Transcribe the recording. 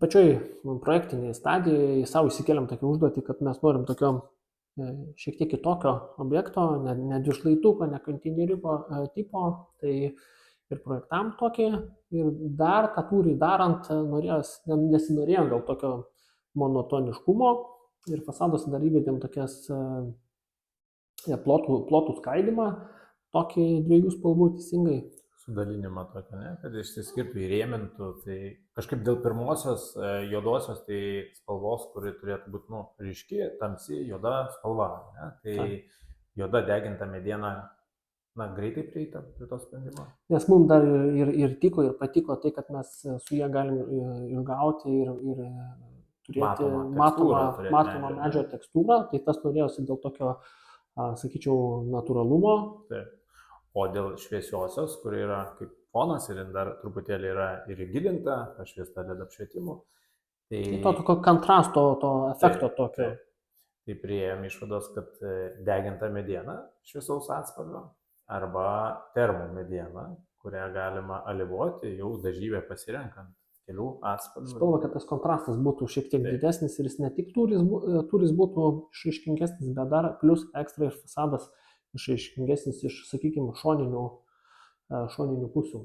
pačioj projektinėje stadijoje savo įsikeliam tokią užduotį, kad mes norim tokio šiek tiek kitokio objekto, ne dvišlaituko, ne konteineriuko tipo, tai ir projektam tokį, ir dar tą tūrį darant nesinorėjo gal tokio monotoniškumo, ir fasados dar įvedėm tokias plotų skaidimą, tokį 2 spalvų teisingai. Sudalinimą tokį, ne, kad išsiskirtų, įrėmintų, tai kažkaip dėl pirmosios juodosios, tai spalvos, kuri turėtų būti, ryški, tamsi, juoda spalva, ne, tai juoda deginta mediena, greitai prieita prie to sprendimo. Nes mums dar ir tiko, ir patiko tai, kad mes su jie galim išgauti ir turėti matomą medžio tekstūrą, tai tas norėjosi dėl tokio, sakyčiau, natūralumo. Taip. O dėl šviesiosios, kuri yra kaip fonas ir dar truputėlį yra ir įgilinta, pašviesta LED apšvietimu. Tai to tokio kontrasto, to efekto tokio. Tai priėjom išvados, kad deginta mediena šviesaus atspalvio arba termo mediena, kurią galima alyvuoti jau dažybę pasirenkant kelių atspalvių. Spalva, kad tas kontrastas būtų šiek tiek didesnis ir jis ne tik tūris būtų išraiškingesnis, bet dar plus ekstra ir fasadas išraiškingesnis iš, sakykime, šoninių pusių.